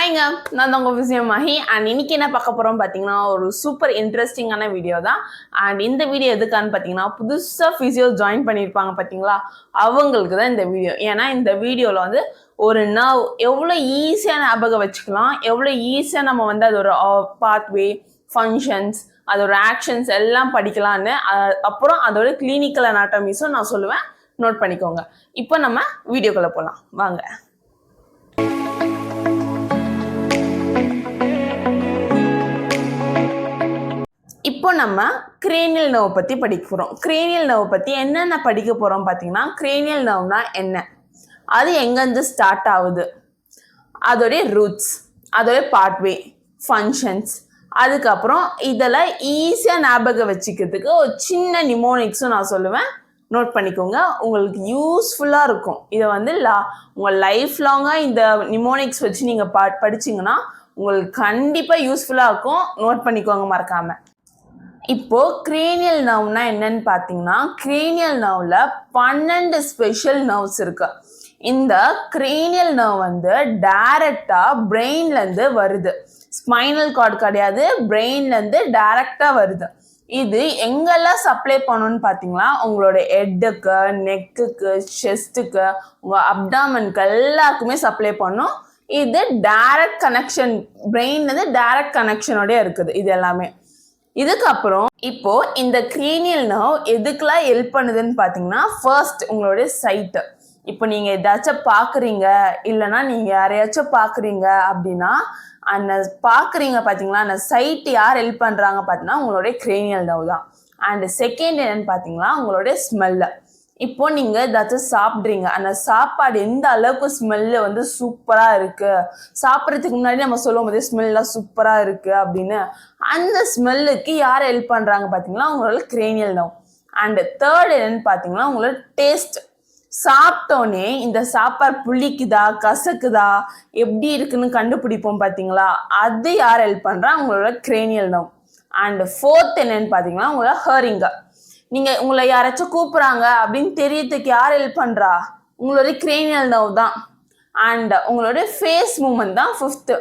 ஹாய்ங்க, நான் தான் உங்கள் விஜயமாகி. அண்ட் இன்னைக்கு என்ன பார்க்க போகிறோம் பார்த்தீங்கன்னா, ஒரு சூப்பர் இன்ட்ரெஸ்டிங்கான வீடியோ தான். அண்ட் இந்த வீடியோ எதுக்கான்னு பார்த்தீங்கன்னா, புதுசாக ஃபிசியோ ஜாயின் பண்ணியிருப்பாங்க பார்த்தீங்களா, அவங்களுக்கு தான் இந்த வீடியோ. ஏன்னா இந்த வீடியோவில் வந்து ஒரு நர்வ் எவ்வளோ ஈஸியாக ஞாபகம் வச்சுக்கலாம், எவ்வளோ ஈஸியாக நம்ம வந்து அதோட பாத்வே, ஃபங்க்ஷன்ஸ், அதோட ஆக்ஷன்ஸ் எல்லாம் படிக்கலான்னு, அப்புறம் அதோட கிளினிக்கல் அனாட்டமிஸும் நான் சொல்லுவேன், நோட் பண்ணிக்கோங்க. இப்போ நம்ம வீடியோக்குள்ளே போகலாம் வாங்க. இப்போ நம்ம கிரேனியல் நர்வ் பற்றி படிக்க போகிறோம். கிரேனியல் நர்வ் பற்றி என்னென்ன படிக்க போகிறோம் பார்த்தீங்கன்னா, கிரேனியல் நர்வ்னா என்ன, அது எங்கேருந்து ஸ்டார்ட் ஆகுது, அதோடைய ரூட்ஸ், அதோடைய பாத்வே, ஃபங்க்ஷன்ஸ், அதுக்கப்புறம் இதெல்லாம் ஈஸியாக ஞாபகம் வச்சுக்கிறதுக்கு ஒரு சின்ன நிமோனிக்ஸும் நான் சொல்லுவேன், நோட் பண்ணிக்கோங்க. உங்களுக்கு யூஸ்ஃபுல்லாக இருக்கும். இதை வந்து உங்கள் லைஃப் லாங்காக இந்த நிமோனிக்ஸ் வச்சு நீங்கள் படிச்சிங்கன்னா உங்களுக்கு கண்டிப்பாக யூஸ்ஃபுல்லாக இருக்கும். நோட் பண்ணிக்கோங்க மறக்காமல். இப்போ கிரேனியல் நர்வ்னா என்னன்னு பார்த்தீங்கன்னா, கிரேனியல் நர்வ்ல 12 ஸ்பெஷல் நர்வ்ஸ் இருக்கு. இந்த கிரேனியல் நர்வ் வந்து டைரக்டா பிரெயின்லேருந்து வருது. ஸ்பைனல் கார்டு கிடையாது, பிரெயின்லேருந்து டைரக்டா வருது. இது எங்கெல்லாம் சப்ளை பண்ணணும்னு பார்த்தீங்கன்னா, உங்களோட ஹெட்டுக்கு, நெக்குக்கு, செஸ்ட்டுக்கு, உங்கள் அப்டாமனுக்கு எல்லாருக்குமே சப்ளை பண்ணும். இது டைரக்ட் கனெக்ஷன், பிரெயின்லேருந்து டைரக்ட் கனெக்ஷனோட இருக்குது இது எல்லாமே. இதுக்கப்புறம் இப்போ இந்த கிரேனியல் நர்வ் எதுக்கெல்லாம் ஹெல்ப் பண்ணுதுன்னு பார்த்தீங்கன்னா, ஃபர்ஸ்ட் உங்களுடைய சைட்டு. இப்போ நீங்கள் எதாச்சும் பார்க்குறீங்க, இல்லைன்னா நீங்கள் யாரையாச்சும் பார்க்குறீங்க அப்படின்னா, அந்த பார்க்குறீங்க பார்த்தீங்களா, அந்த சைட்டு யார் ஹெல்ப் பண்ணுறாங்க பார்த்தீங்கன்னா உங்களுடைய கிரேனியல் நர்வ் தான். அண்ட் செகண்ட் என்னன்னு பார்த்தீங்கன்னா உங்களுடைய ஸ்மெல்லு. இப்போ நீங்கள் ஏதாச்சும் சாப்பிட்றீங்க, அந்த சாப்பாடு எந்த அளவுக்கு ஸ்மெல்லு வந்து சூப்பராக இருக்குது, சாப்பிட்றதுக்கு முன்னாடி நம்ம சொல்லும் போதே ஸ்மெல்லாம் சூப்பராக இருக்குது அப்படின்னு, அந்த ஸ்மெல்லுக்கு யார் ஹெல்ப் பண்ணுறாங்க பார்த்தீங்கன்னா உங்களோட கிரேனியல் நர்வ். அண்ட் தேர்ட் என்னன்னு பார்த்தீங்கன்னா உங்களோட டேஸ்ட். சாப்பிட்டோன்னே இந்த சாப்பாடு புளிக்குதா, கசக்குதா, எப்படி இருக்குன்னு கண்டுபிடிப்போம் பார்த்தீங்களா, அது யார் ஹெல்ப் பண்ணுறா, உங்களோட கிரேனியல் நர்வ். அண்ட் ஃபோர்த் என்னன்னு பார்த்தீங்கன்னா உங்களோட ஹேரிங்க. நீங்கள் உங்களை யாராச்சும் கூப்பிட்றாங்க அப்படின்னு தெரியறதுக்கு யார் ஹெல்ப் பண்ணுறா, உங்களுடைய கிரேனியல் நர்வ் தான். அண்ட் உங்களுடைய ஃபேஸ் மூமெண்ட் தான் ஃபிஃப்த்து.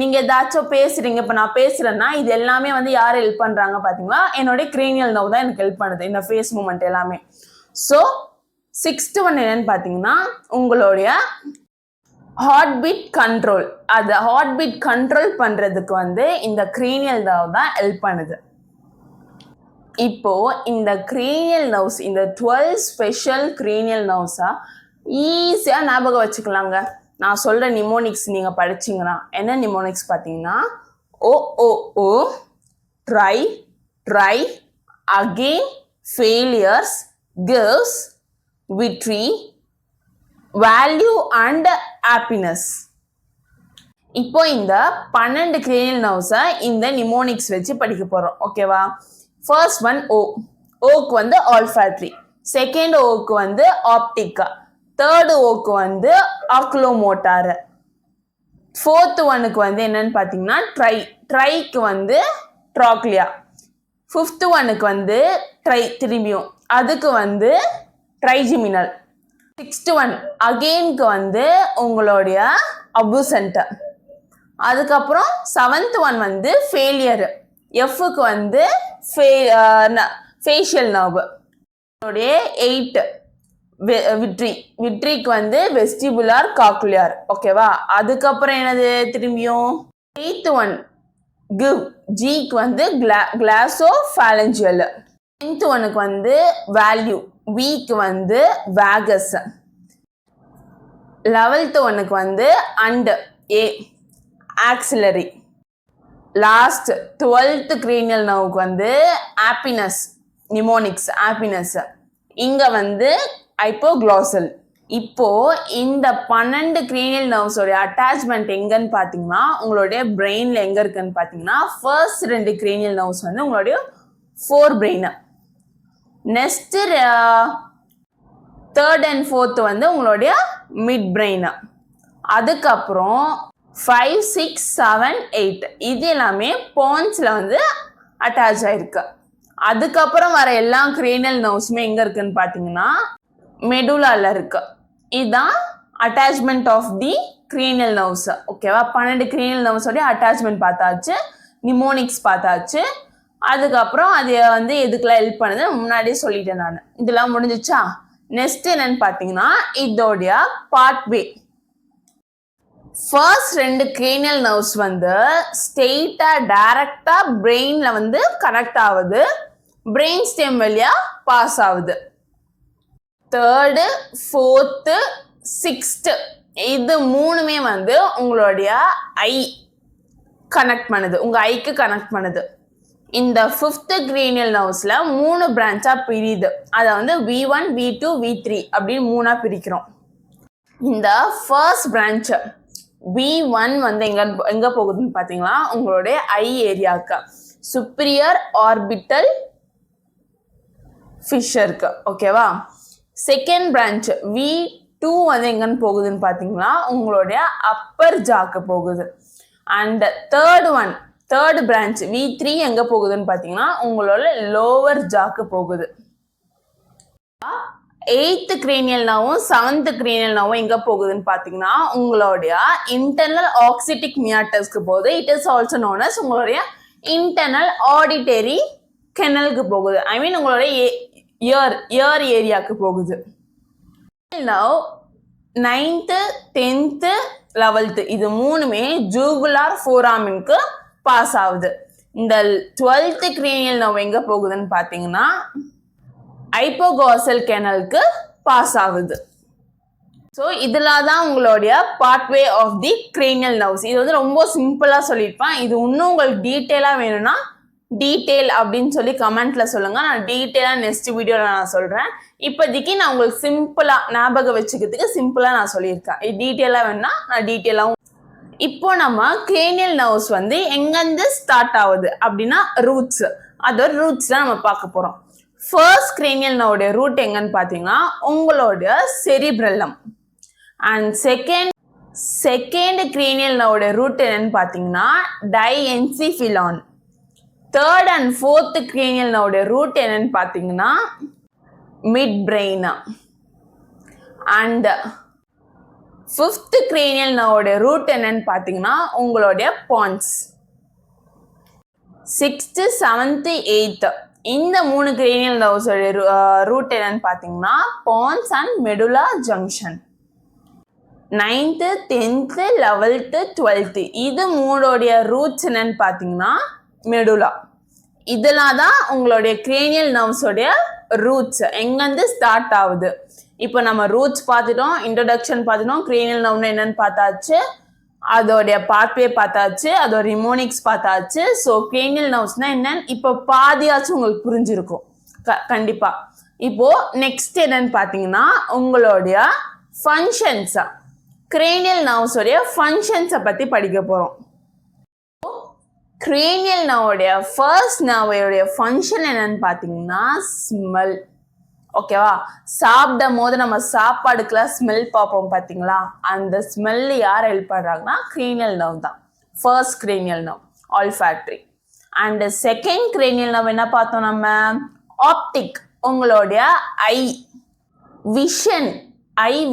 நீங்கள் ஏதாச்சும் பேசுகிறீங்க, இப்போ நான் பேசுகிறேன்னா இது எல்லாமே வந்து யார் ஹெல்ப் பண்ணுறாங்க பார்த்தீங்களா, என்னுடைய கிரேனியல் நர்வ் தான் எனக்கு ஹெல்ப் பண்ணுது, இந்த ஃபேஸ் மூமெண்ட் எல்லாமே. ஸோ சிக்ஸ்த்து ஒன் என்னன்னு பார்த்தீங்கன்னா உங்களுடைய ஹார்ட் பீட் கண்ட்ரோல். அது ஹார்ட் பீட் கண்ட்ரோல் பண்ணுறதுக்கு வந்து இந்த கிரேனியல் நர்வ் தான் ஹெல்ப் பண்ணுது. இப்போ இந்த கிரேனியல் நர்வ்ஸ், இந்த 12 ஸ்பெஷல் கிரேனியல் நர்வ்ஸா ஈஸியாக ஞாபகம் வச்சுக்கலாங்க. நான் சொல்கிற நிமோனிக்ஸ் நீங்கள் படிச்சிங்கன்னா என்ன நிமோனிக்ஸ் பார்த்தீங்கன்னா, oh oh oh, try try, again, failures, gives, victory, value and happiness. இப்போ இந்த 12 கிரேனியல் நர்வ்ஸை இந்த நிமோனிக்ஸ் வச்சு படிக்க போகிறோம், ஓகேவா. ஃபர்ஸ்ட் ஒன் ஓ. ஓக்கு வந்து ஆல்ஃபாட்ரி, செகண்ட் ஓக்கு வந்து ஆப்டிக்கா, தேர்டு ஓக்கு வந்து ஆக்லோமோட்டாரு, ஃபோர்த்து ஒனுக்கு வந்து என்னன்னு பார்த்தீங்கன்னா ட்ரை, ட்ரைக்கு வந்து ட்ராக்லியா, ஃபிஃப்த்து ஒனுக்கு வந்து ட்ரை திரும்பியும், அதுக்கு வந்து ட்ரைஜிமினல், சிக்ஸ்த்து ஒன் அகெயின்க்கு வந்து உங்களுடைய அபுசென்டர், அதுக்கப்புறம் செவன்த் ஒன் வந்து ஃபெயிலியரு, எஃப்க்கு வந்து ஃபேஷியல் நர்வ், எயிட் விட்ரி, விட்ரிக்கு வந்து வெஸ்டிபுலார் காக்குலியார், ஓகேவா. அதுக்கப்புறம் என்னது திரும்பியும் எயித்து ஒன் கிவ், ஜிக்கு வந்து கிளாஸோ ஃபேலஞ்சியல், 10th ஒனுக்கு வந்து வேல்யூ, விக்கு வந்து வேகஸ், 11th ஒனுக்கு வந்து and a auxiliary, last 12th cranial நர்வுக்கு வந்து ஹாப்பினஸ் நிமோனிக்ஸ், ஹாப்பினஸ், இங்கே வந்து ஹைப்போக்ளாசல். இப்போ இந்த 12 கிரேனியல் நர்வ்ஸோடைய அட்டாச்மெண்ட் எங்கன்னு பார்த்தீங்கன்னா உங்களுடைய பிரெயினில் எங்கே இருக்குன்னு பார்த்தீங்கன்னா, ஃபர்ஸ்ட் 2 கிரேனியல் நர்வ்ஸ் வந்து உங்களுடைய four brain, next third and fourth வந்து உங்களுடைய மிட் பிரெயின், அதுக்கப்புறம் 5, 6, 7, 8 இது எல்லாமே போன்ஸில் வந்து அட்டாச் ஆகிருக்கு. அதுக்கப்புறம் வர எல்லா கிரேனியல் நர்வ்ஸுமே எங்கே இருக்குன்னு பார்த்தீங்கன்னா மெடுலாவில் இருக்கு. இதுதான் attachment of the cranial nerves. ஓகேவா 12 cranial nerves உடைய attachment பார்த்தாச்சு, mnemonics பார்த்தாச்சு. அதுக்கப்புறம் அது வந்து எதுக்குலாம் ஹெல்ப் பண்ணுது முன்னாடியே சொல்லிட்டேன் நான். இதெல்லாம் முடிஞ்சிச்சா? நெக்ஸ்ட் என்னன்னு பார்த்தீங்கன்னா இதோடைய பாத்வே. ஃபர்ஸ்ட் 2 cranial nerves வந்து ஸ்ட்ரெயிட்டா டைரக்டா பிரெயின்ல வந்து கனெக்ட் ஆகுது, பிரெயின் ஸ்டெம் வழியா பாஸ் ஆகுது. தேர்டு, ஃபோர்த்து, சிக்ஸ்த்து இது மூணுமே வந்து உங்களுடைய ஐ கனெக்ட் பண்ணுது, உங்க ஐக்கு கனெக்ட் பண்ணுது. இந்த 5th cranial nervesல 3 பிரான்ச்சா பிரியுது. அதை வந்து V1, V2, V3 அப்படின்னு 3ஆ பிரிக்கிறோம். இந்த ஃபர்ஸ்ட் பிரான்ச் V1 வந்து எங்க போகுதுன்னு பாத்தீங்கன்னா உங்களுடைய ஐ ஏரியாவுக்கு, சுப்பீரியர் ஆர்பிட்டல் ஃபிஷருக்கு. ஓகேவா? செகண்ட் பிரான்ச் V2 வந்து எங்கன்னு போகுதுன்னு பாத்தீங்கன்னா உங்களுடைய அப்பர் ஜாக்கு போகுது. அண்ட் தேர்ட் பிரான்ச் V3 எங்க போகுதுன்னு பாத்தீங்கன்னா உங்களோட லோவர் ஜாக்கு போகுது. 8th cranial nerve 7th cranial nerve எங்க போகுதுன்னு பாத்தீங்கன்னா உங்களுடைய இன்டர்னல் ஆக்சிடிக் மியாட்டஸ்க்கு போகுது. It is also known as உங்களுடைய இன்டர்னல் ஆடிட்டரி கெனலுக்கு போகுது. ஐ மீன் உங்களுடைய இயர் ஏரியாவுக்கு போகுது. நவ் 9th 10th 11th இது மூணுமே ஜூகுலார் ஃபோராமினுக்கு பாஸ் ஆகுது. இந்த 12th cranial nerve எங்க போகுதுன்னு பாத்தீங்கன்னா ஹைப்போகாசல் கெனலுக்கு பாஸ் ஆகுது. ஸோ இதில் தான் உங்களுடைய pathway of the cranial nerves. இது வந்து ரொம்ப சிம்பிளாக சொல்லியிருப்பேன். இது இன்னும் உங்களுக்கு டீட்டெயிலாக வேணும்னா டீட்டெயில் அப்படின்னு சொல்லி கமெண்ட்ல சொல்லுங்க. நான் டீட்டெயிலாக நெக்ஸ்ட் வீடியோவில் நான் சொல்கிறேன். இப்போதைக்கு நான் உங்களுக்கு சிம்பிளாக ஞாபகம் வச்சுக்கிறதுக்கு சிம்பிளாக நான் சொல்லியிருக்கேன். இது டீட்டெயிலாக வேணும்னா நான் டீட்டெயிலாகவும். இப்போ நம்ம cranial nerves வந்து எங்கேருந்து ஸ்டார்ட் ஆகுது அப்படின்னா ரூட்ஸ், அதோட ரூட்ஸ் தான் நம்ம பார்க்க போகிறோம். ஃபர்ஸ்ட் cranial nerve ரூட் எங்கன்னு பார்த்தீங்கன்னா உங்களுடைய cerebellum. And second cranial nerve root என்னன்னு பார்த்தீங்கன்னா diencephalon. Third and fourth cranial nerve root என்னன்னு பார்த்தீங்கன்னா midbrain. And 5th cranial nerve root என்னன்னு பார்த்தீங்கன்னா உங்களுடைய பான்ஸ். 6th 7th 8th இந்த 3 cranial nerves ரூட் என்னன்னு பார்த்தீங்கன்னா பான்ஸ் and medulla junction. 9th 10th 11th 12th இது மூணோடைய ரூட்ஸ் என்னன்னு பார்த்தீங்கன்னா மெடுலா. இதெல்லாம் தான் உங்களுடைய cranial nerves உடைய ரூட்ஸ் எங்கேருந்து ஸ்டார்ட் ஆகுது. இப்போ நம்ம ரூட்ஸ் பார்த்துட்டோம், இன்ட்ரடக்ஷன் பார்த்துட்டோம், cranial nerve என்னன்னு பார்த்தாச்சு, அதோடைய பாத்வே பார்த்தாச்சு, அதோட ரிமோனிக்ஸ் பார்த்தாச்சு. ஸோ cranial nervesனா என்னன்னு இப்போ பாதியாச்சும் உங்களுக்கு புரிஞ்சிருக்கும் கண்டிப்பா. இப்போ நெக்ஸ்ட் என்னன்னு பார்த்தீங்கன்னா உங்களுடைய ஃபங்க்ஷன்ஸ், cranial nerves உடைய ஃபங்க்ஷன்ஸை பற்றி படிக்க போகிறோம். cranial nerve ஃபர்ஸ்ட் நர்வோடைய ஃபங்க்ஷன் என்னன்னு பார்த்தீங்கன்னா ஸ்மெல். ஓகேவா? சாப்பிடும் போது நம்ம சாப்பாடுக்கெல்லாம் ஸ்மெல் பார்ப்போம் பார்த்தீங்களா, அந்த ஸ்மெல் யார் ஹெல்ப் பண்ணுறாங்கன்னா cranial nerve தான். First cranial nerve olfactory. And second cranial nerve என்ன பார்த்தோம் நம்ம ஆப்டிக், உங்களுடைய ஐ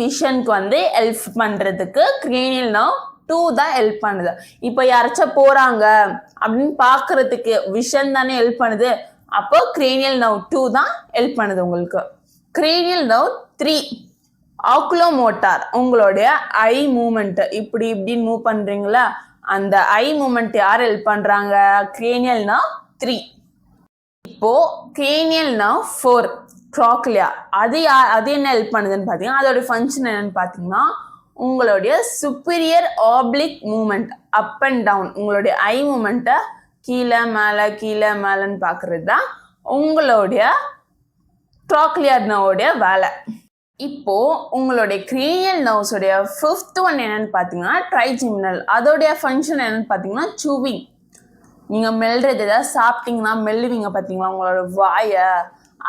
விஷனுக்கு வந்து ஹெல்ப் பண்ணுறதுக்கு cranial nerve 2 தான் ஹெல்ப் பண்ணுது. இப்போ யாராச்சும் போகிறாங்க அப்படின்னு பார்க்கறதுக்கு விஷன் தானே ஹெல்ப் பண்ணுது, அப்போ cranial nerve 2 தான் ஹெல்ப் பண்ணுது உங்களுக்கு. cranial nerve 3 ஆக்குலோமோட்டார், உங்களுடைய ஐ மூமெண்ட் இப்படி இப்படின்னு மூவ் பண்றீங்களா, அந்த ஐ மூமெண்ட் யார் ஹெல்ப் பண்றாங்க cranial nerve 3. இப்போ cranial nerve 4 ட்ராக்லியா, அது என்ன ஹெல்ப் பண்ணுதுன்னு பார்த்தீங்கன்னா அதோட ஃபங்க்ஷன் என்னன்னு பார்த்தீங்கன்னா உங்களுடைய superior oblique movement up and down, உங்களுடைய ஐ மூமெண்ட்டை கீழே மேலேன்னு பார்க்கறது தான் உங்களுடைய ட்ராக்லியர் நர்வோடைய வேலை. இப்போ உங்களுடைய cranial nerves உடைய 5th ஒன் என்னன்னு பார்த்தீங்கன்னா ட்ரைஜிமினல். அதோடைய ஃபங்க்ஷன் என்னன்னு பார்த்தீங்கன்னா சூவிங். நீங்கள் மெல்றது ஏதாவது சாப்பிட்டீங்கன்னா மெல்லுவீங்க பார்த்தீங்களா உங்களோட வாயை,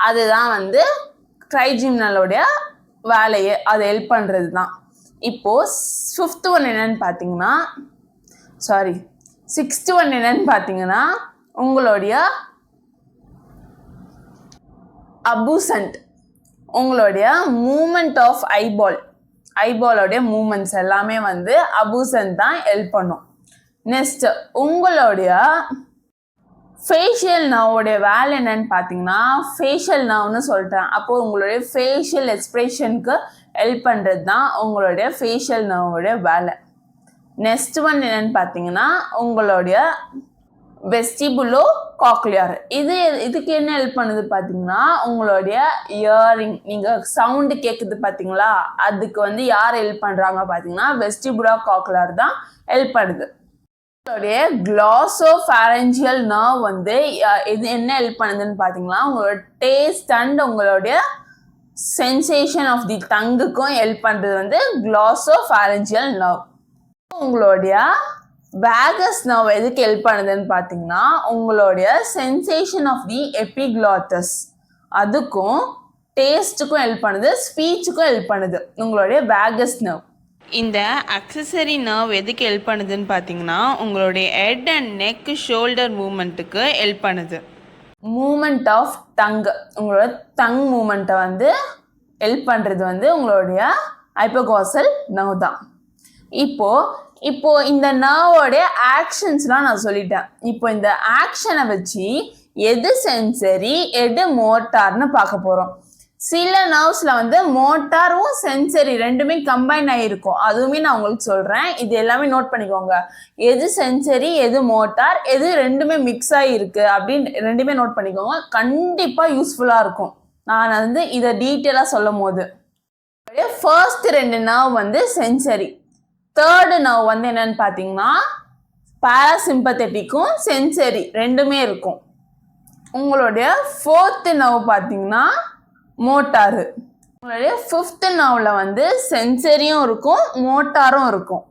அதுதான் வந்து ட்ரைஜிமினலோடைய வேலையை, அதை ஹெல்ப் பண்ணுறது தான். இப்போ 5th ஒன் என்னன்னு பார்த்தீங்கன்னா 6th ஒன் என்னன்னு பார்த்தீங்கன்னா உங்களுடைய அபூசன்ட், உங்களுடைய மூமெண்ட் ஆஃப் ஐபால். ஐபாலோடைய மூமெண்ட்ஸ் எல்லாமே வந்து அபூசன் தான் ஹெல்ப் பண்ணும். நெக்ஸ்ட் உங்களுடைய ஃபேஷியல் நர்வோடைய வேலை என்னன்னு பார்த்தீங்கன்னா ஃபேஷியல் நர்வ்னு சொல்லிட்டேன். அப்போது உங்களுடைய ஃபேஷியல் எக்ஸ்பிரஷனுக்கு ஹெல்ப் பண்ணுறது தான் உங்களுடைய ஃபேஷியல் நர்வோடைய வேலை. நெக்ஸ்ட் ஒன் என்னன்னு பார்த்தீங்கன்னா உங்களுடைய வெஸ்டிபுலோ காக்லியர். இதுக்கு என்ன ஹெல்ப் பண்ணுது பார்த்தீங்கன்னா உங்களுடைய இயரிங், நீங்கள் சவுண்டு கேட்குது பார்த்தீங்களா, அதுக்கு வந்து யார் ஹெல்ப் பண்ணுறாங்க பார்த்தீங்கன்னா வெஸ்டிபுலோ காக்லியர் தான் ஹெல்ப் பண்ணுது. உங்களுடைய க்ளாசோஃபாரஞ்சியல் நர்வ் வந்து இது என்ன ஹெல்ப் பண்ணுதுன்னு பார்த்தீங்கன்னா உங்களோட டேஸ்ட் அண்ட் உங்களுடைய சென்சேஷன் ஆஃப் தி டங்குக்கும் ஹெல்ப் பண்ணுறது வந்து க்ளாசோஃபாரஞ்சியல் நர்வ். உங்களுடைய வேகஸ் நர்வ் எதுக்கு ஹெல்ப் பண்ணுதுன்னு பார்த்தீங்கன்னா உங்களுடைய சென்சேஷன் ஆஃப் தி எபிக்ளாட்டஸ், அதுக்கும் டேஸ்ட்டுக்கும் ஹெல்ப் பண்ணுது, ஸ்பீச்சுக்கும் ஹெல்ப் பண்ணுது உங்களுடைய வேகஸ் நர்வ். இந்த அக்சசரி நர்வ் எதுக்கு ஹெல்ப் பண்ணுதுன்னு பார்த்தீங்கன்னா உங்களுடைய ஹெட் அண்ட் நெக் ஷோல்டர் மூமெண்ட்டுக்கு ஹெல்ப் பண்ணுது. மூமெண்ட் ஆஃப் டங், உங்களோட டங் மூமெண்ட்டை வந்து ஹெல்ப் பண்ணுறது வந்து உங்களுடைய ஹைப்போகாசல் நர்வ் தான். இப்போ இந்த நர்வோடைய ஆக்ஷன்ஸ்லாம் நான் சொல்லிட்டேன். இப்போ இந்த ஆக்ஷனை வச்சு எது சென்சரி எது மோட்டார்னு பார்க்க போகிறோம். சில நர்வ்ஸில் வந்து மோட்டாரும் சென்சரி ரெண்டுமே கம்பைன் ஆகிருக்கும், அதுவுமே நான் உங்களுக்கு சொல்கிறேன். இது எல்லாமே நோட் பண்ணிக்கோங்க. எது சென்சரி எது மோட்டார் எது ரெண்டுமே மிக்ஸ் ஆகிருக்கு அப்படின்னு ரெண்டுமே நோட் பண்ணிக்கோங்க. கண்டிப்பாக யூஸ்ஃபுல்லாக இருக்கும் நான் வந்து இதை டீட்டெயிலாக சொல்லும் போது. ஃபர்ஸ்ட் 2 நர்வ் வந்து சென்சரி, தேர்டு நர்வ் வந்து என்னன்னு பார்த்தீங்கன்னா பாராசிம்பத்தட்டிக்கும் சென்சரி ரெண்டுமே இருக்கும். உங்களுடைய ஃபோர்த்து நர்வ் பார்த்தீங்கன்னா மோட்டாரு. உங்களுடைய ஃபிஃப்த்து நர்வில் வந்து சென்சரியும் இருக்கும் மோட்டாரும் இருக்கும்.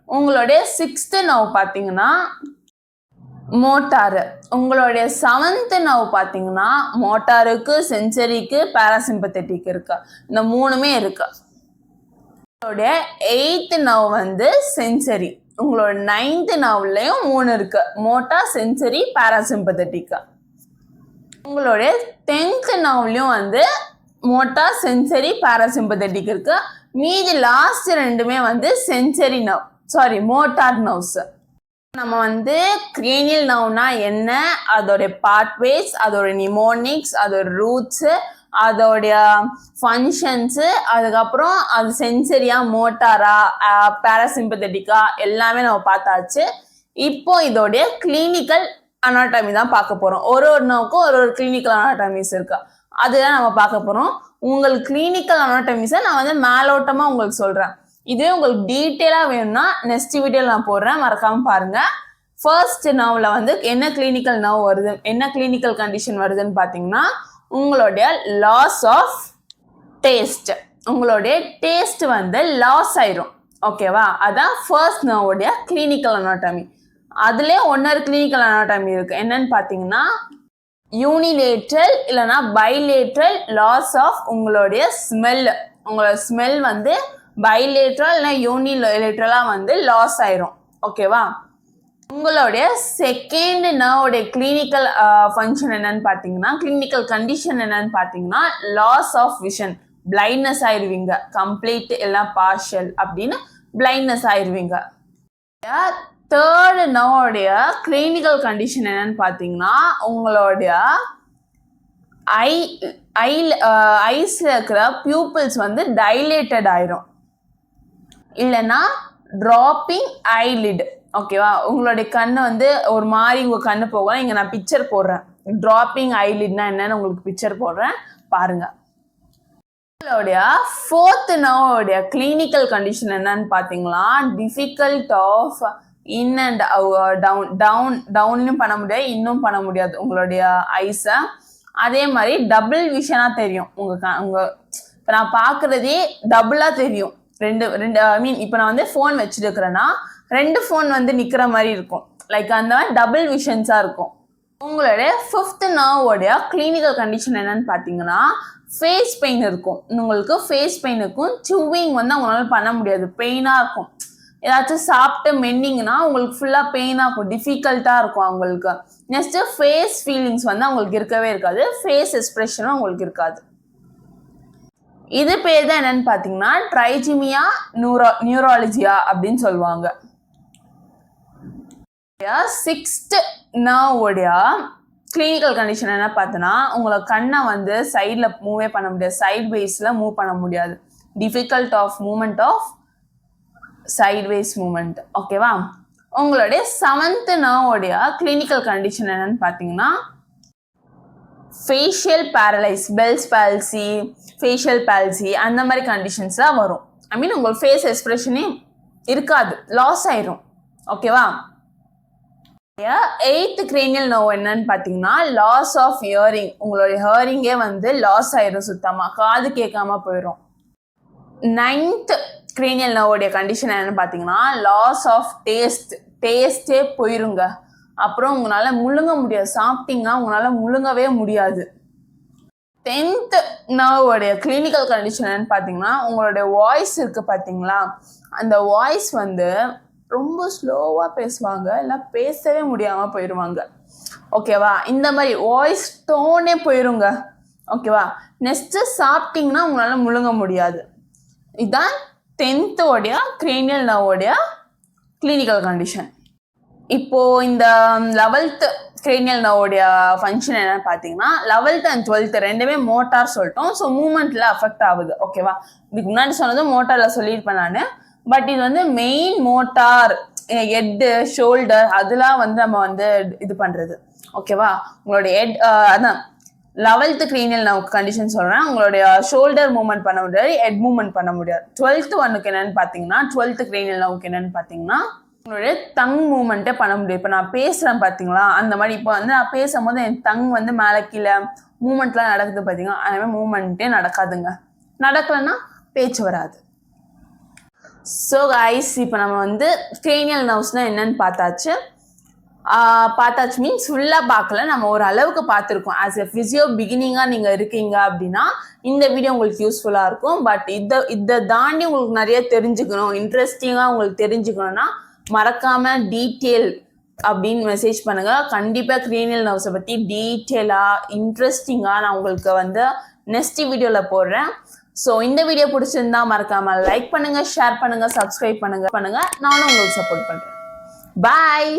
உங்களுடைய 6th நர்வ் பார்த்தீங்கன்னா மோட்டாரு. உங்களுடைய 7th நர்வ் பார்த்தீங்கன்னா மோட்டாருக்கு சென்சரிக்கு பாராசிம்பத்தட்டிக் இருக்கு, இந்த 3மே இருக்கு. உங்களுடைய 8th நர்வ் வந்து சென்சரி. உங்களோட 9th நர்வ்லையும் 3 இருக்கு, மோட்டார் சென்சரி பாராசிம்பத்தட்டிக். உங்களுடைய 10th நர்வ்லையும் வந்து மோட்டார் சென்சரி பாராசிம்பத்தட்டிக் இருக்கு. மீதி லாஸ்ட் ரெண்டுமே வந்து சென்சரி நர்வ் மோட்டார் நர்வ்ஸ். நம்ம வந்து கிரேனியல் நர்வ்னா என்ன, அதோடைய பாத்வேஸ், அதோட நிமோனிக்ஸ், அதோட ரூட்ஸு, அதோடைய ஃபங்க்ஷன்ஸு, அதுக்கப்புறம் அது சென்சரியா மோட்டாரா பாராசிம்பத்தட்டிக்கா எல்லாமே நம்ம பார்த்தாச்சு. இப்போ இதோடைய கிளினிக்கல் அனாட்டமி தான் பார்க்க போகிறோம். ஒரு நோவுக்கும் ஒரு கிளினிக்கல் அனாட்டமிஸ் இருக்கு, அதுதான் நம்ம பார்க்க போகிறோம். உங்களுக்கு கிளினிக்கல் அனாட்டமிஸை நான் வந்து மேலோட்டமாக உங்களுக்கு சொல்கிறேன். இதுவே உங்களுக்கு டீட்டெயிலாக வேணும்னா நெக்ஸ்ட் வீடியோவில் நான் போடுறேன், மறக்காமல் பாருங்கள். ஃபர்ஸ்ட் நர்வில் வந்து என்ன கிளினிக்கல் நர்வ் வருது, என்ன கிளினிக்கல் கண்டிஷன் வருதுன்னு பார்த்தீங்கன்னா உங்களுடைய லாஸ் ஆஃப் டேஸ்ட். உங்களுடைய டேஸ்ட் வந்து லாஸ் ஆயிரும், ஓகேவா? அதான் ஃபர்ஸ்ட் நர்வோடைய கிளினிக்கல் அனாட்டமி. அதுலேயே ஒன்னொரு கிளினிக்கல் அனாட்டமி இருக்குது, என்னன்னு பார்த்தீங்கன்னா யூனிலேட்ரல் இல்லைனா பைலேட்ரல் லாஸ் ஆஃப் உங்களுடைய ஸ்மெல். உங்களோட ஸ்மெல் வந்து பைலேட்ரல் இல்லை யூனிலேட்ரலாக வந்து லாஸ் ஆயிரும், ஓகேவா? உங்களுடைய செகண்ட் நர்வோடைய கிளினிக்கல் ஃபங்க்ஷன் என்னன்னு பார்த்தீங்கன்னா கிளினிக்கல் கண்டிஷன் என்னன்னு பார்த்தீங்கன்னா லாஸ் ஆஃப் விஷன், பிளைண்ட்னஸ் ஆயிடுவீங்க, கம்ப்ளீட் இல்லைனா பார்ஷியல் அப்படின்னு பிளைண்ட்னஸ் ஆயிடுவீங்க. தேர்டு நர்வோடைய கிளினிக்கல் கண்டிஷன் என்னன்னு பார்த்தீங்கன்னா உங்களுடைய ஐஸில் இருக்கிற பியூப்பிள்ஸ் வந்து டைலேட்டட் ஆயிரும், இல்லைன்னா ட்ராப்பிங் ஐலிட், ஓகேவா? உங்களுடைய கண்ணு வந்து ஒரு மாதிரி உங்கள் கண்ணு போகலாம். இங்கே நான் பிக்சர் போடுறேன், ட்ராப்பிங் ஐலிட்னா என்னன்னு உங்களுக்கு பிக்சர் போடுறேன் பாருங்க. உங்களுடைய ஃபோர்த் நர்வோடைய கிளினிக்கல் கண்டிஷன் என்னன்னு பார்த்தீங்கன்னா டிஃபிகல்ட் ஆஃப் இன் அண்ட் டவுன்லையும் பண்ண முடியாது, இன்னும் பண்ண முடியாது உங்களுடைய ஐஸை. அதே மாதிரி டபுள் விஷனாக தெரியும் உங்கள் இப்போ நான் பார்க்குறதே டபுளாக தெரியும், ரெண்டு ஐ மீன் இப்போ நான் வந்து ஃபோன் வச்சுட்டு இருக்கிறேன்னா 2 ஃபோன் வந்து நிற்கிற மாதிரி இருக்கும், லைக் அந்த மாதிரி டபுள் விஷன்ஸாக இருக்கும். உங்களுடைய ஃபிஃப்த் நர்வோடைய கிளினிக்கல் கண்டிஷன் என்னன்னு பார்த்தீங்கன்னா ஃபேஸ் பெயின் இருக்கும். உங்களுக்கு ஃபேஸ் பெயின் இருக்கும், சூவிங் வந்து அவங்களால பண்ண முடியாது, பெயினாக இருக்கும். ஏதாச்சும் சாப்பிட்டு மென்னிங்கன்னா உங்களுக்கு ஃபுல்லாக பெயினாக இருக்கும், டிஃபிகல்ட்டாக இருக்கும் அவங்களுக்கு. நெக்ஸ்ட்டு ஃபேஸ் ஃபீலிங்ஸ் வந்து அவங்களுக்கு இருக்கவே இருக்காது, ஃபேஸ் எக்ஸ்ப்ரெஷனும் அவங்களுக்கு இருக்காது. இது பேர் தான் என்னன்னு பார்த்தீங்கன்னா ட்ரைஜிமியா நியூராலஜியா அப்படின்னு சொல்லுவாங்க. சிக்ஸ்த் நர்வோடைய கிளினிக்கல் கண்டிஷன் என்ன பார்த்தோன்னா, உங்களை கண்ணை வந்து சைடில் மூவே பண்ண முடியாது, சைட் வேஸில் மூவ் பண்ண முடியாது, difficult of movement of sideways movement. ஓகேவா? உங்களுடைய செவன்த் நர்வோடைய கிளினிக்கல் கண்டிஷன் என்னன்னு பார்த்தீங்கன்னா facial paralysis, Bell's palsy, facial palsy அந்த மாதிரி கண்டிஷன்ஸ் தான் வரும். ஐ மீன் உங்களுக்கு ஃபேஸ் எக்ஸ்பிரஷனே இருக்காது, லாஸ் ஆயிரும். ஓகேவா? எய்த் கிரேனியல் நர்வ் என்னன்னு பார்த்தீங்கன்னா லாஸ் ஆஃப் ஹியரிங். உங்களுடைய ஹியரிங்கே வந்து லாஸ் ஆயிரும், சுத்தமாக காது கேட்காம போயிடும். நைன்த் கிரேனியல் நர்வோடைய கண்டிஷன் என்னன்னு பார்த்தீங்கன்னா லாஸ் ஆஃப் டேஸ்டே போயிருங்க. அப்புறம் உங்களால் முழுங்க முடியாது, சாப்பிட்டீங்கன்னா உங்களால் முழுங்கவே முடியாது. 10th நர்வோடைய கிளினிக்கல் கண்டிஷன் என்னன்னு பார்த்தீங்கன்னா உங்களுடைய வாய்ஸ் இருக்குது பார்த்தீங்களா, அந்த வாய்ஸ் வந்து ரொம்ப ஸ்லோவாக பேசுவாங்க, இல்லை பேசவே முடியாமல் போயிடுவாங்க. ஓகேவா? இந்த மாதிரி வாய்ஸ் டோனே போயிருங்க. ஓகேவா? நெக்ஸ்ட்டு சாப்பிட்டீங்கன்னா உங்களால் முழுங்க முடியாது. இதுதான் 10th கிரேனியல் நர்வோடைய கிளினிக்கல் கண்டிஷன். இப்போது இந்த 11th கிரேனியல் நர்வோடைய ஃபங்க்ஷன் என்னன்னு பார்த்தீங்கன்னா 11th and 12th ரெண்டுமே மோட்டார் சொல்லிட்டோம். ஸோ மூமெண்ட்டில் அஃபெக்ட் ஆகுது. ஓகேவா? இதுக்கு முன்னாடி சொன்னது மோட்டாரில் சொல்லியிருப்பேன் நான். பட் இது வந்து மெயின் மோட்டார், ஹெட்டு, ஷோல்டர் அதெல்லாம் வந்து நம்ம வந்து இது பண்ணுறது. ஓகேவா? உங்களுடைய ஹெட் அதான் 11th கிரேனியல் நர்வ் கண்டிஷன் சொல்கிறேன். உங்களுடைய ஷோல்டர் மூவ்மெண்ட் பண்ண முடியாது, ஹெட் மூவ்மெண்ட் பண்ண முடியாது. 12th ஒன்னுக்கு என்னன்னு பார்த்தீங்கன்னா 12th கிரேனியல் நர்வுக்கு என்னன்னு பார்த்தீங்கன்னா உங்களுடைய டங் மூவ்மெண்ட்டே பண்ண முடியும். இப்போ நான் பேசுகிறேன் பார்த்தீங்களா, அந்த மாதிரி இப்போ வந்து நான் பேசும்போது என் டங் வந்து மேலே கீழே மூவ்மெண்ட்லாம் நடக்குது பார்த்தீங்கன்னா, அந்த மாதிரி மூவ்மெண்ட்டே நடக்காதுங்க. நடக்கலைன்னா பேச்சு வராது. ஸோ கைஸ், இப்போ நம்ம வந்து கிரேனியல் நர்வ்ஸ்னால் என்னன்னு பார்த்தாச்சு மீன்ஸ் ஃபுல்லாக பார்க்கல, நம்ம ஒரு அளவுக்கு பார்த்துருக்கோம். ஆஸ் எ ஃபிசியோ பிகினிங்காக நீங்கள் இருக்கீங்க அப்படின்னா இந்த வீடியோ உங்களுக்கு யூஸ்ஃபுல்லாக இருக்கும். பட் இதை தாண்டி உங்களுக்கு நிறைய தெரிஞ்சுக்கணும், இன்ட்ரெஸ்டிங்காக உங்களுக்கு தெரிஞ்சுக்கணும்னா மறக்காமல் டீட்டெயில் அப்படின்னு மெசேஜ் பண்ணுங்கள். கண்டிப்பாக கிரேனியல் நர்வ்ஸை பற்றி டீட்டெயிலாக இன்ட்ரெஸ்டிங்காக நான் உங்களுக்கு வந்து நெக்ஸ்ட் வீடியோவில் போடுறேன். ஸோ இந்த வீடியோ பிடிச்சிருந்தா மறக்காமல் லைக் பண்ணுங்கள், ஷேர் பண்ணுங்கள், சப்ஸ்கிரைப் பண்ணுங்கள். நானும் உங்களுக்கு சப்போர்ட் பண்ணுறேன். பாய்.